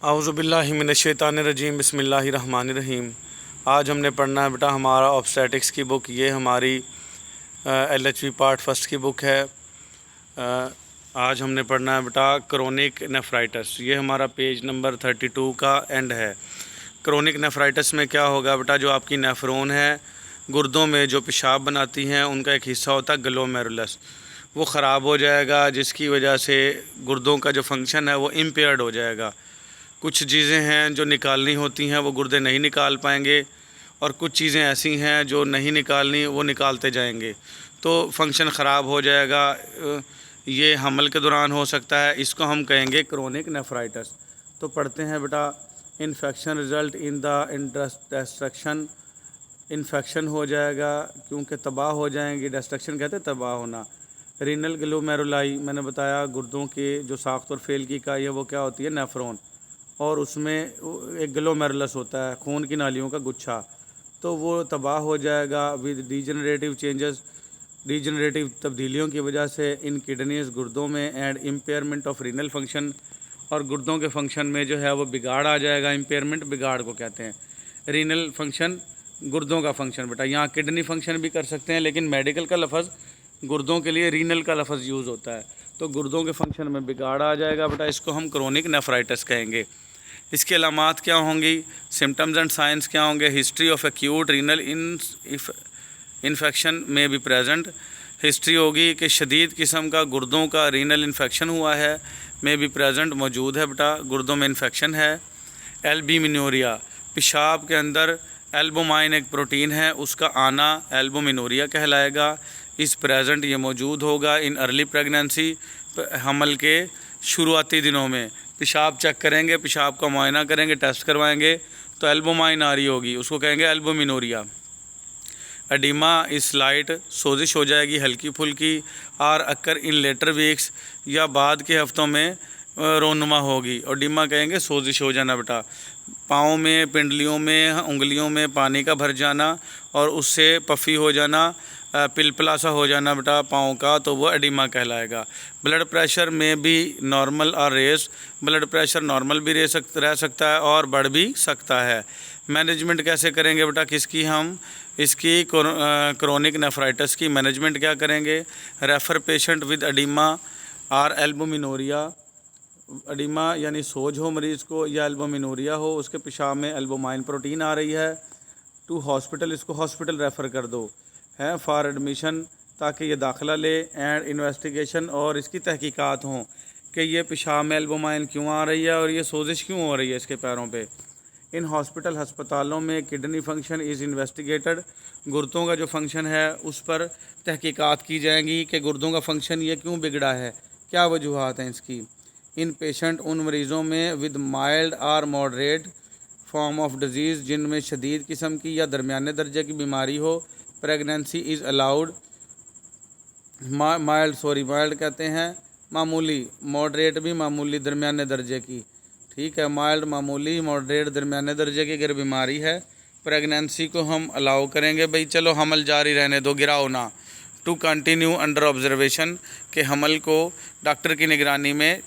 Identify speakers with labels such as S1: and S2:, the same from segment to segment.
S1: औज़ुबिल्लाहि मिनश्शैतानिर्रजीम बिस्मिल्लाहिर्रहमानिर्रहीम। आज हमने पढ़ना है बेटा हमारा ऑब्स्टेटिक्स की बुक। ये हमारी LHV पार्ट फर्स्ट की बुक है। आज हमने पढ़ना है बेटा क्रोनिक नेफ्राइटिस। ये हमारा पेज नंबर 32 का एंड है। क्रोनिक नेफ्राइटिस में क्या होगा बेटा, जो आपकी नेफ्रॉन है, गुर्दों में जो पेशाब बनाती हैं, उनका एक हिस्सा होता है ग्लोमेरुलस, वो ख़राब हो जाएगा, जिसकी वजह से गुर्दों का जो फंक्शन है वो इम्पेयर्ड हो जाएगा। कुछ चीज़ें हैं जो निकालनी होती हैं वो गुर्दे नहीं निकाल पाएंगे, और कुछ चीज़ें ऐसी हैं जो नहीं निकालनी वो निकालते जाएंगे, तो फंक्शन ख़राब हो जाएगा। ये हमल के दौरान हो सकता है। इसको हम कहेंगे क्रोनिक नेफ्राइटिस। तो पढ़ते हैं बेटा, infection result in the destruction. Infection हो जाएगा क्योंकि तबाह हो जाएंगी। डिस्ट्रक्शन कहते हैं तबाह होना। रीनल ग्लोमेरुलाई, मैंने बताया गुर्दों के जो साख्त और फेल की इकाई है वो क्या होती है, नेफ्रॉन, और उसमें एक ग्लोमेरुलस होता है, खून की नालियों का गुच्छा, तो वो तबाह हो जाएगा विद डीजनरेटिव चेंजेस, डीजनरेटिव तब्दीलियों की वजह से इन किडनीज, गुर्दों में, and impairment of renal function, और गुर्दों के फंक्शन में जो है वो बिगाड़ आ जाएगा। इम्पेयरमेंट बिगाड़ को कहते हैं। रीनल फंक्शन गुर्दों का फंक्शन बेटा, यहाँ किडनी फंक्शन भी कर सकते हैं, लेकिन मेडिकल का लफ्ज़ गुर्दों के लिए रीनल का लफ्ज़ यूज़ होता है। तो गुर्दों के फंक्शन में बिगाड़ आ जाएगा बेटा, इसको हम क्रोनिक नेफ्राइटिस कहेंगे। इसके अलामात क्या होंगी, सिम्टम्स एंड साइंस क्या होंगे। History of acute renal infection में भी प्रेजेंट। हिस्ट्री होगी कि शदीद किस्म का गुर्दों का रीनल इन्फेक्शन हुआ है, में भी प्रेजेंट, मौजूद है बेटा, गुर्दों में इन्फेक्शन है। एल्बुमिनूरिया, पेशाब के अंदर एल्बुमाइन एक प्रोटीन है, उसका आना एल्बुमिनूरिया कहलाएगा। इस प्रेजेंट ये मौजूद होगा इन अर्ली प्रेगनेंसी, हमल के शुरुआती दिनों में। पेशाब चेक करेंगे, पेशाब का मुआयना करेंगे, टेस्ट करवाएंगे, तो एल्बुमाइन आ रही होगी, उसको कहेंगे एल्बुमिनूरिया। एडिमा इस लाइट, सोजिश हो जाएगी हल्की फुल्की, और अक्कर इन लेटर वीक्स, या बाद के हफ्तों में रोनुमा होगी। और डिमा कहेंगे सोजिश हो जाना बेटा, पाँव में, पिंडलियों में, उंगलियों में पानी का भर जाना, और उससे पफ़ी हो जाना, पिलपिला सा हो जाना बेटा पाँव का, तो वो एडिमा कहलाएगा। ब्लड प्रेशर में भी नॉर्मल और रेस, ब्लड प्रेशर नॉर्मल भी रह सकता है और बढ़ भी सकता है। मैनेजमेंट कैसे करेंगे बेटा, किसकी, हम इसकी क्रोनिक नेफ्राइटिस की मैनेजमेंट क्या करेंगे। रेफ़र पेशेंट विद एडिमा और एल्बुमिनूरिया। एडिमा यानी सोज हो मरीज़ को, या एल्बुमिनूरिया हो, उसके पेशाब में एल्बुमाइन प्रोटीन आ रही है, टू हॉस्पिटल, इसको हॉस्पिटल रेफ़र कर दो है फॉर एडमिशन, ताकि ये दाखिला ले, एंड इन्वेस्टिगेशन, और इसकी तहकीकात हों कि ये पेशाब में एल्बुमाइन क्यों आ रही है और ये सोजिश क्यों हो रही है इसके पैरों पे। इन हॉस्पिटल, हस्पतालों में किडनी फंक्शन इज़ इन्वेस्टिगेटेड, गुर्दों का जो फंक्शन है उस पर तहकीकात की जाएंगी कि गुर्दों का फंक्शन ये क्यों बिगड़ा है, क्या वजूहात हैं इसकी। इन पेशेंट, उन मरीज़ों में विद माइल्ड और मॉडरेट फॉर्म ऑफ डिजीज़, जिनमें शदीद किस्म की या दरमियाने दर्जे की बीमारी हो, प्रेगनेंसी इज़ अलाउड। माइल्ड कहते हैं मामूली, मॉडरेट भी मामूली, दरमियाने दर्जे की, ठीक है। माइल्ड मामूली, मॉडरेट दरमियाने दर्जे की अगर बीमारी है, प्रेगनेंसी को हम अलाउ करेंगे, भाई चलो हमल जारी रहने दो, गिराओ ना। टू कंटिन्यू अंडर ऑब्जर्वेशन, के हमल को डॉक्टर की निगरानी में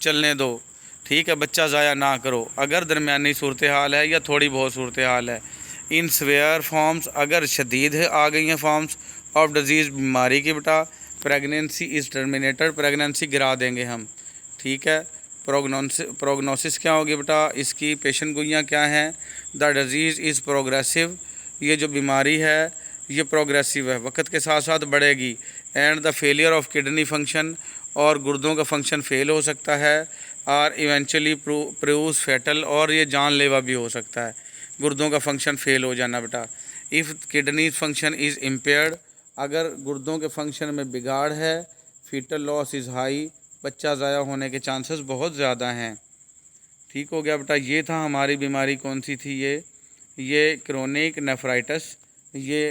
S1: चलने दो, ठीक है, बच्चा ज़ाया ना करो। अगर दरमियानी सूरत हाल है या थोड़ी बहुत सूरत हाल है। इन सवेयर फॉर्म्स, अगर शदीद है आ गई हैं फॉर्म्स ऑफ डिजीज़, बीमारी की बेटा, प्रेगनेंसी इज़ टर्मिनेटेड, प्रेगनेंसी गिरा देंगे हम, ठीक है। प्रोग्नोसिस क्या होगी बेटा, इसकी पेशन गोइयाँ क्या हैं। द डिजीज़ इज़ प्रोग्रेसिव, ये जो बीमारी है ये प्रोग्रेसिव है, वक्त के साथ साथ बढ़ेगी। And the failure of kidney function, और गुर्दों का फंक्शन फेल हो सकता है, और इवेंचुअली प्रूव्स फैटल, और ये जानलेवा भी हो सकता है, गुर्दों का फंक्शन फेल हो जाना बेटा। If kidney function is impaired, अगर गुर्दों के फंक्शन में बिगाड़ है, फीटल लॉस इज़ हाई, बच्चा ज़ाया होने के चांसेस बहुत ज़्यादा हैं। ठीक हो गया बेटा, ये था हमारी बीमारी, कौन सी थी ये क्रोनिक नेफ्राइटिस। ये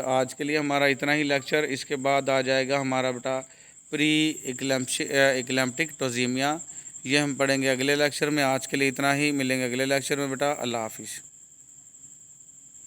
S1: आज के लिए हमारा इतना ही लेक्चर। इसके बाद आ जाएगा हमारा बेटा प्री इक्लेम्प्टिक टोज़ीमिया, ये हम पढ़ेंगे अगले लेक्चर में। आज के लिए इतना ही, मिलेंगे अगले लेक्चर में बेटा। अल्लाह हाफिज़।